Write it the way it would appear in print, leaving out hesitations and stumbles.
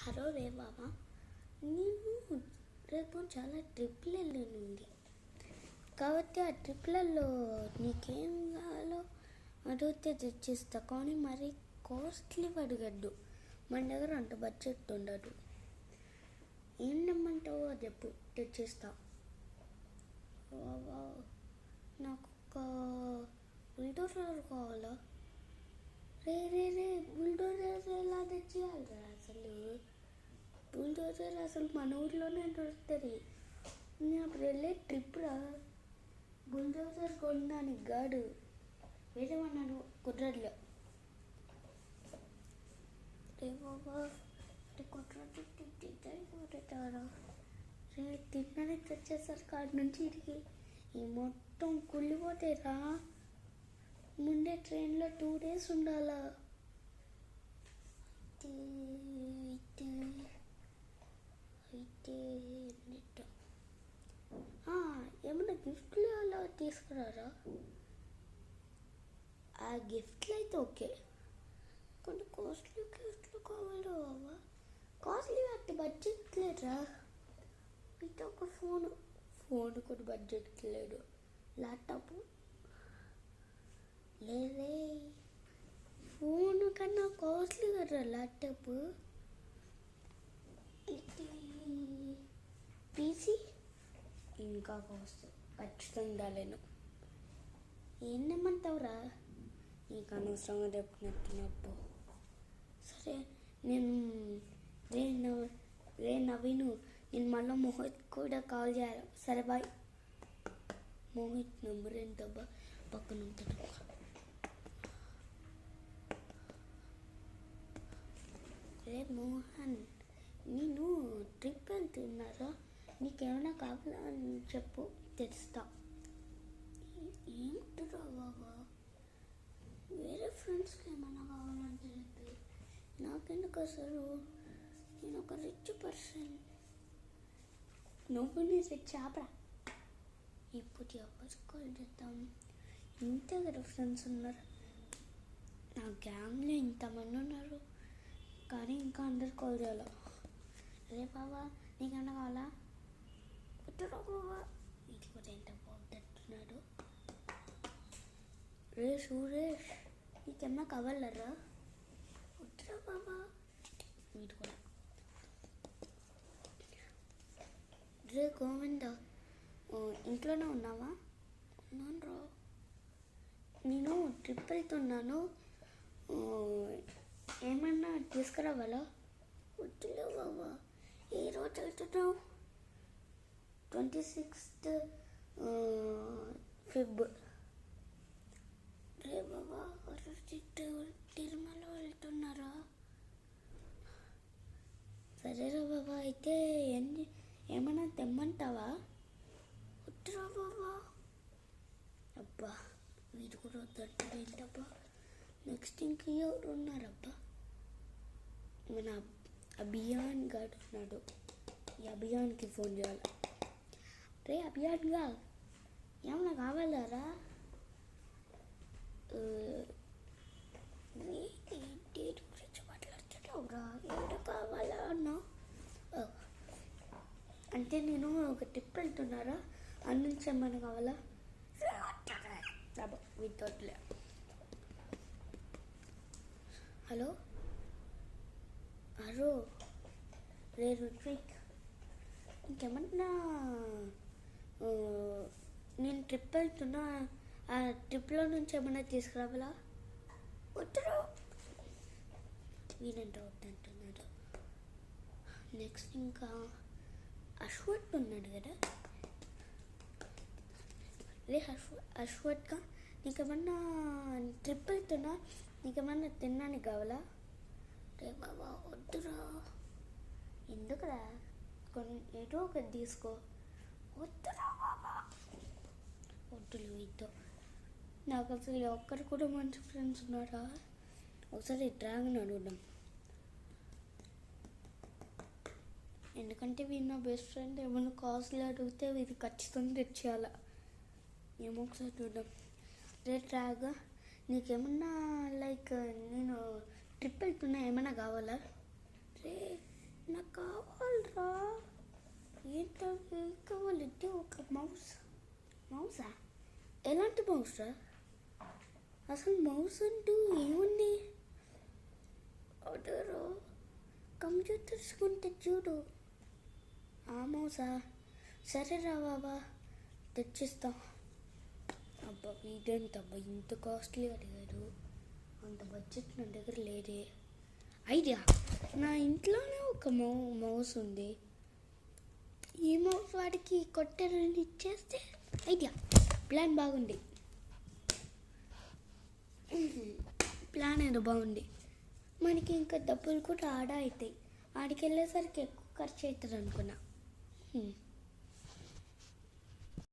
Hello రే బాబా, నేను రేపు చాలా ట్రిప్లు వెళ్ళింది కాబట్టి ఆ ట్రిప్లలో నీకేం కావాలో అడిగితే తెచ్చిస్తా. కానీ మరి కాస్ట్లీ అడగద్దు, మన దగ్గర అంత బడ్జెట్ ఉండదు. ఏం నమ్మంటావో చెప్పు, తెచ్చిస్తా. నాకు ఒక బుల్డోజర్ కావాలా? రే రే రే బుల్డోజర్ ఎలా తెచ్చేయాలరా? బుల్డోజర్ అసలు మన ఊర్లోనే దొరుకుతుంది. నేను అప్పుడు వెళ్ళే ట్రిప్ రా, బుల్డోజర్ కొనడానికి గాడు వేరే నన్ను కుదరదులే. రే బాబా, కుదరతారా? రే తిన్నది తెచ్చేసారు కాడి నుంచి ఇడికి ఈ మొత్తం కుళ్ళిపోతాయిరా. ముందే ట్రైన్లో 2 days ఉండాలా. ఏమన్నా గిఫ్ట్లు అలా తీసుకురారా? ఆ గిఫ్ట్లు అయితే ఓకే, కొన్ని కాస్ట్లీ గిఫ్ట్లు కావాలి బాబా. కాస్ట్లీ అంటే బడ్జెట్ లేదురా. అయితే ఒక ఫోన్ కొన్ని బడ్జెట్ లేదు. ల్యాప్టాప్ లేదే, ఫోన్ కన్నా కాస్ట్లీ కదా ల్యాప్టాప్. పీసీ ఇంకా కాస్ట్ ఖచ్చితంగా లేను. ఏం నమ్మంటావురా? నీకు అనవసరంగా చెప్పినట్టు. సరే నేను రే నవీను, నేను మళ్ళీ మోహిత్ కూడా కాల్ చేయాలి. సరే బాయ్. మోహిత్ నెంబర్ ఏంటబ్బా? పక్కన ఉంటాడు. రే మోహన్, నేను ట్రిప్ వెళ్తున్నారా, నీకేమైనా కావాలా అని చెప్పు, తెస్తా. ఏమిటిరా బాబా, వేరే ఫ్రెండ్స్కి ఏమైనా కావాలంటే చెప్పి నాకెందుకు? అసలు నేను ఒక రిచ్ పర్సన్. నువ్వు నీ రిచ్ ఆపరా. ఇప్పుడు ఎవరికి కాల్ చేద్దాం? ఇంత కదా ఫ్రెండ్స్ ఉన్నారు నా గ్యాంగ్లో, ఇంతమంది ఉన్నారు కానీ ఇంకా అందరు కాల్ చేయాలి. రే బాబా, నీకన్నా కావాలా? వద్దురా బాబా, ఇది కూడా ఎంత బాగుంటున్నాడు. రే సురేష్, నీకేమన్నా కావాలరా? వద్దురా బాబా, వీటి కూడా. రే గోవింద, ఇంట్లోనే ఉన్నావా? ఉన్నాను రా. నేను ట్రిప్ వెళ్తున్నాను, ఏమన్నా తీసుకురావాలా? వద్దులే బాబా. ఏ రోజు వెళ్తున్నావు? 26th Feb. రే బాబా, తిరుమల వెళ్తున్నారా? సరేరా బాబా, అయితే ఏమన్నా తెమ్మంటావా? వద్దురా బాబా. అబ్బా, వీడు కూడా వద్దంటాడు ఏంటబ్బా. నెక్స్ట్ ఇంక ఎవరు ఉన్నారబ్బా? మన అభియాన్ గాడు ఉన్నాడు. ఈ అభియాన్కి ఫోన్ చేయాలి. రే అభియాన్గా, ఏమన్నా కావాలరా? డేట్ గురించి మాట్లాడుతున్నావురా, ఏమైనా కావాలా అన్నా? అంటే నేను ఒక ట్రిప్ వెళ్తున్నారా, అన్ని నుంచి ఏమైనా కావాలా? వితౌట్లే. హలో హలో, రే రుత్విక్, ఇంకేమన్నా నేను ట్రిప్ వెళ్తున్నా, ఆ ట్రిప్లో నుంచి ఏమన్నా తీసుకురావాలా? వద్దురా, వీడంటే వద్దంటున్నాడు. నెక్స్ట్ ఇంకా అశ్వత్ ఉన్నాడు కదా. రే అశ్వత్గా, నీకేమన్నా ట్రిప్ వెళ్తున్నా, నీకేమన్నా తినడానికి కావాలా? రే బాబా వద్దురా. ఎందుకురా, ఏదో ఒకటి తీసుకో. వద్దురా బాబా, వద్దులు వీటితో. నాకు అసలు ఒక్కరు కూడా మంచి ఫ్రెండ్స్ ఉన్నారా? ఒకసారి డ్రాగన్ అడుగుదాం, ఎందుకంటే వీడు నా బెస్ట్ ఫ్రెండ్. ఏమన్నా కాస్ట్లీ అడిగితే వీడు ఖచ్చితంగా తెచ్చేయాల. ఏమో ఒకసారి చూద్దాం. రే డ్రాగా, నీకేమన్నా లైక్ నేను ట్రిప్ వెళ్తున్నా, ఏమైనా కావాలా? రే కావాలంటే ఒక మౌసా? ఎలాంటి మౌసా? అసలు మౌస్ అంటూ ఏముంది? ఆర్డరు కంప్యూటర్స్ కొంటే చూడు. ఆ మౌసా? సరే రా బాబా, తెచ్చిస్తాం. అబ్బా వీడేంటబ్బా ఇంత కాస్ట్లీ అడిగాడు, అంత బడ్జెట్ నా దగ్గర లేదే. ఐడియా, నా ఇంట్లోనే ఒక మౌస్ ఉంది. ఈ మౌస్ వాడికి కొట్టేదని ఇచ్చేస్తే ఐడియా. ప్లాన్ బాగుంది, ప్లాన్ ఏదో బాగుంది. మనకి ఇంకా డబ్బులు కూడా ఆడా అవుతాయి. ఆడికి వెళ్ళేసరికి ఎక్కువ ఖర్చు అవుతుంది అనుకున్నా.